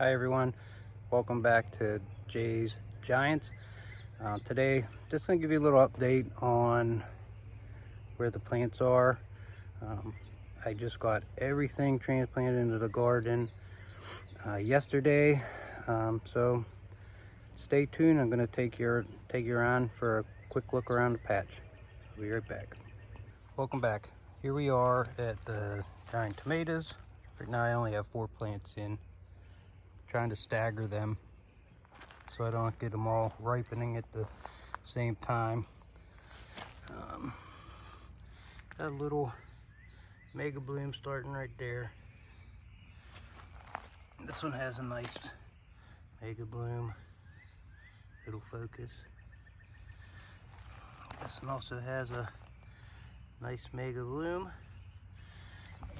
Hi everyone, welcome back to Jay's Giants. Today, just going to give you a little update on where the plants are. I just got everything transplanted into the garden yesterday, so stay tuned. I'm going to take you on for a quick look around the patch. I'll be right back. Welcome back. Here we are at the giant tomatoes. Right now I only have 4 plants in. Trying to stagger them so I don't get them all ripening at the same time. Got a little mega bloom starting right there. This one has a nice mega bloom. It'll focus. This one also has a nice mega bloom,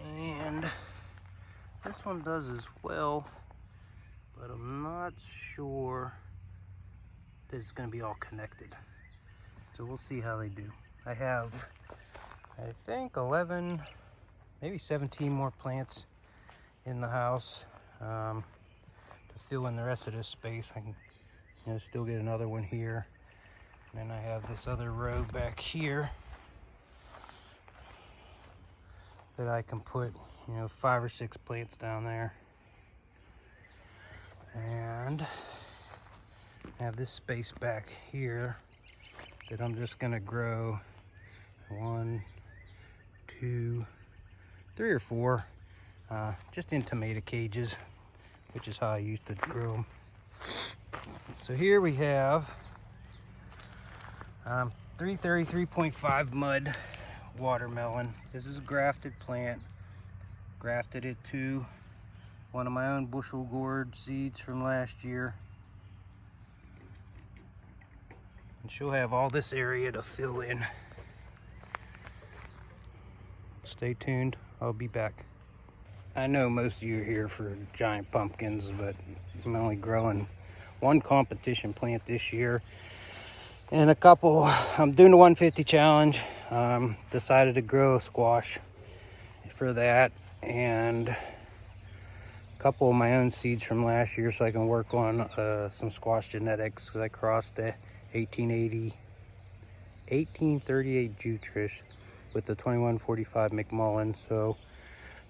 and this one does as well, but I'm not sure that it's going to be all connected. So we'll see how they do. I have, I think, 11, maybe 17 more plants in the house to fill in the rest of this space. I can, still get another one here. And then I have this other row back here that I can put, 5 or 6 plants down there. And I have this space back here that I'm just gonna grow 1, 2, 3 or 4, just in tomato cages, which is how I used to grow them. So here we have 333.5 mud watermelon. This is a grafted plant. Grafted it to one of my own bushel gourd seeds from last year. And she'll have all this area to fill in. Stay tuned, I'll be back. I know most of you are here for giant pumpkins, but I'm only growing 1 competition plant this year. And a couple, I'm doing the 150 challenge. Decided to grow a squash for that, and a couple of my own seeds from last year so I can work on some squash genetics, because I crossed the 1838 Jutrish with the 2145 McMullen. So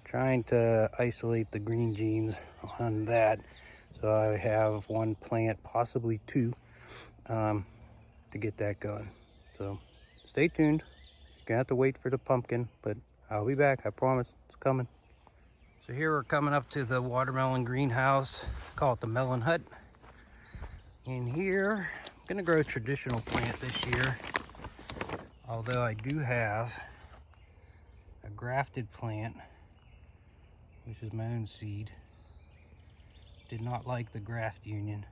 trying to isolate the green genes on that. So I have 1 plant, possibly 2, to get that going. So stay tuned. You're gonna have to wait for the pumpkin, but I'll be back, I promise, it's coming. So here we're coming up to the watermelon greenhouse. Call it the melon hut. In here, I'm gonna grow a traditional plant this year, although I do have a grafted plant, which is my own seed. Did not like the graft union.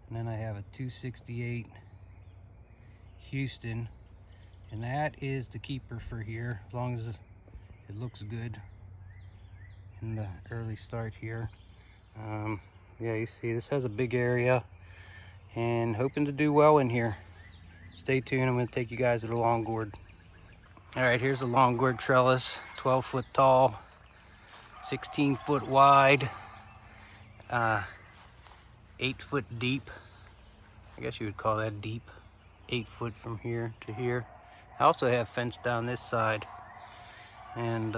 And then I have a 268 Houston, and that is the keeper for here, as long as it looks good in the early start here. Yeah, you see this has a big area, and hoping to do well in here. Stay tuned, I'm going to take you guys to the long gourd. All right, here's the long gourd trellis, 12 foot tall, 16 foot wide, 8 foot deep. I guess you would call that deep. 8 foot from here to here. I also have fence down this side, and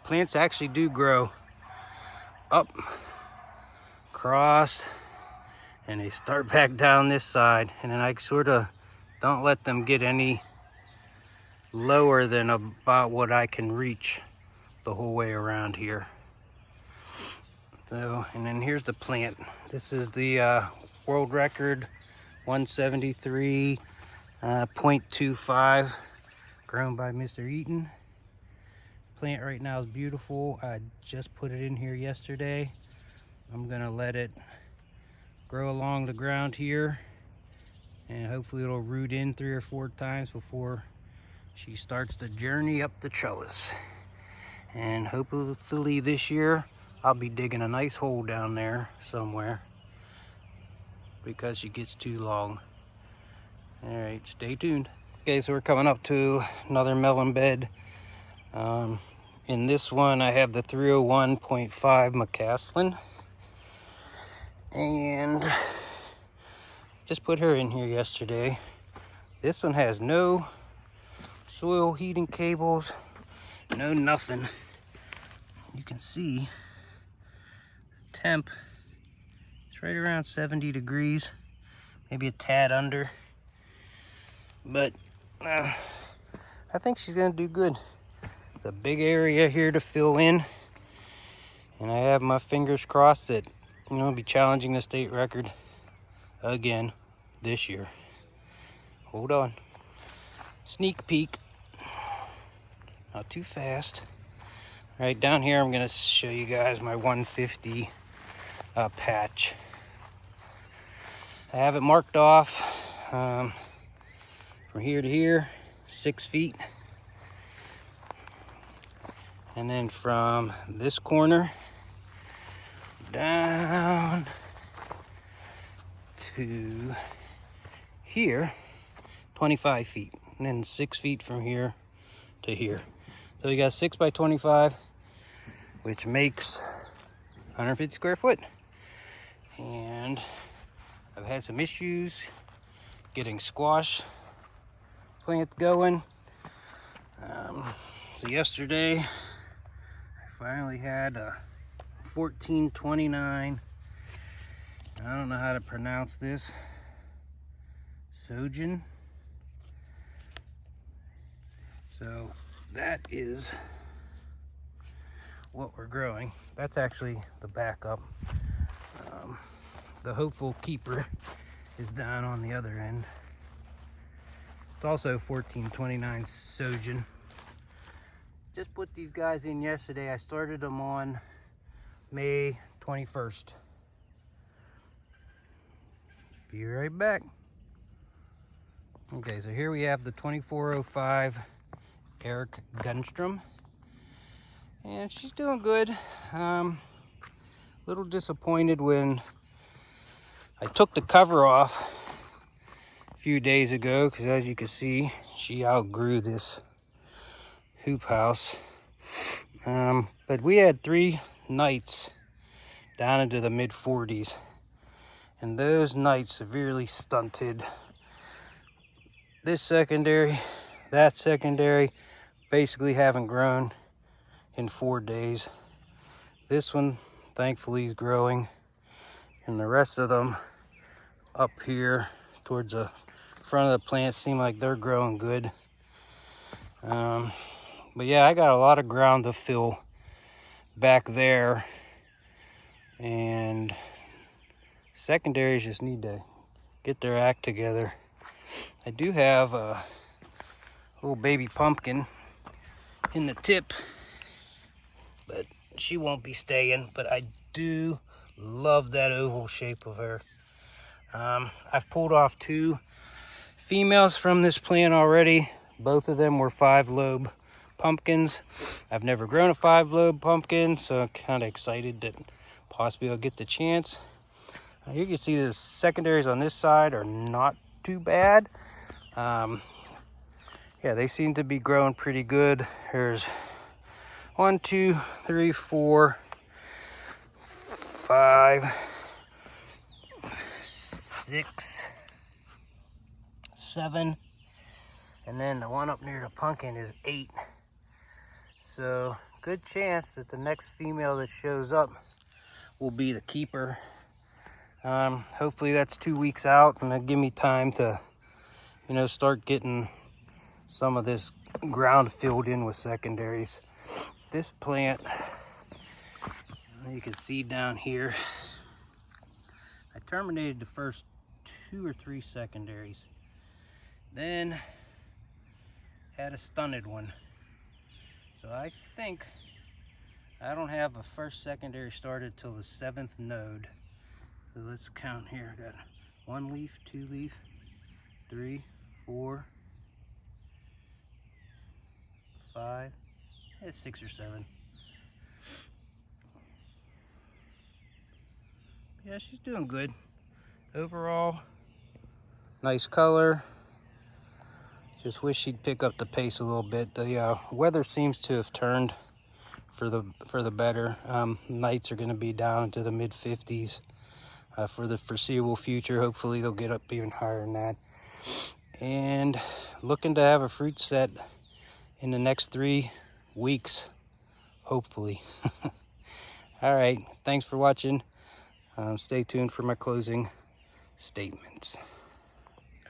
plants actually do grow up, across, and they start back down this side, and then I sort of don't let them get any lower than about what I can reach the whole way around here. So, and then here's the plant. This is the world record 173.25, grown by Mr. Eaton. Plant right now is beautiful. I just put it in here yesterday. I'm gonna let it grow along the ground here, and hopefully it'll root in 3 or 4 times before she starts the journey up the trellis. And hopefully this year I'll be digging a nice hole down there somewhere, because she gets too long. All right, stay tuned. Okay, so we're coming up to another melon bed. In this one I have the 301.5 McCaslin. And just put her in here yesterday. This one has no soil heating cables, no nothing. You can see the temp, it's right around 70 degrees, maybe a tad under. But I think she's gonna do good. It's a big area here to fill in, and I have my fingers crossed that I'll be challenging the state record again this year. Hold on. Sneak peek. Not too fast. Right down here, I'm gonna show you guys my 150 patch. I have it marked off from here to here, 6 feet. And then from this corner down to here, 25 feet. And then 6 feet from here to here. So we got 6 by 25, which makes 150 square foot. And I've had some issues getting squash plant going. So yesterday, I finally had a 1429. I don't know how to pronounce this. Sojin. So that is what we're growing. That's actually the backup. The hopeful keeper is down on the other end. It's also 1429 Sojin. Just put these guys in yesterday. I started them on May 21st. Be right back. Okay, so here we have the 2405 Eric Gunstrom, and she's doing good. Little disappointed when I took the cover off a few days ago, because as you can see, she outgrew this hoop house. But we had 3 nights down into the mid 40s, and those nights severely stunted this secondary, that secondary. Basically haven't grown in 4 days. This one thankfully is growing, and the rest of them up here towards the front of the plant seem like they're growing good. But yeah, I got a lot of ground to fill back there, and secondaries just need to get their act together. I do have a little baby pumpkin in the tip, but she won't be staying. But I do love that oval shape of her. I've pulled off 2 females from this plant already. Both of them were 5-lobe pumpkins. I've never grown a 5-lobe pumpkin, so I'm kind of excited that possibly I'll get the chance. You can see the secondaries on this side are not too bad. Yeah, they seem to be growing pretty good. There's 1, 2, 3, 4, 5, 6, 7, and then the one up near the pumpkin is 8. So good chance that the next female that shows up will be the keeper. Hopefully that's 2 weeks out, and that'll give me time to start getting some of this ground filled in with secondaries. This plant, you can see down here, I terminated the first 2 or 3 secondaries, then had a stunted one. So I think I don't have a first secondary started till the 7th node. So let's count here. I got 1 leaf, 2 leaf, 3, 4, 5, 6 or 7. Yeah, she's doing good. Overall, nice color. Just wish she'd pick up the pace a little bit. The weather seems to have turned for the better. Nights are going to be down into the mid 50s. for the foreseeable future. Hopefully they'll get up even higher than that. And looking to have a fruit set in the next 3 weeks, hopefully. All right, thanks for watching. Stay tuned for my closing statements.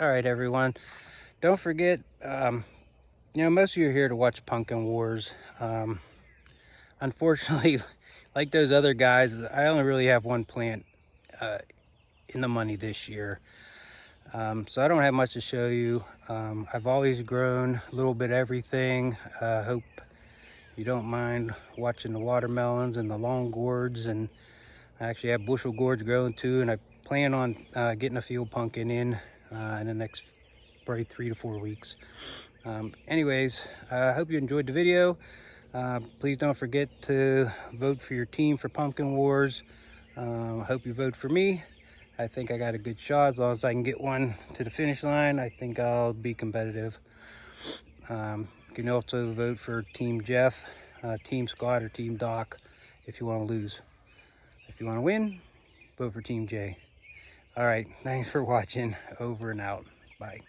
All right, everyone, don't forget, most of you are here to watch Pumpkin Wars. Unfortunately, like those other guys, I only really have one plant in the money this year. So I don't have much to show you. I've always grown a little bit of everything. Hope you don't mind watching the watermelons and the long gourds, and I actually have bushel gourds growing too, and I plan on getting a field pumpkin in the next probably 3 to 4 weeks. Anyways, I hope you enjoyed the video. Please don't forget to vote for your team for Pumpkin Wars. I hope you vote for me. I think I got a good shot. As long as I can get one to the finish line, I think I'll be competitive. You can also vote for Team Jeff, Team Scott, or Team Doc if you want to lose. If you want to win, vote for Team J. All right, thanks for watching. Over and out. Bye.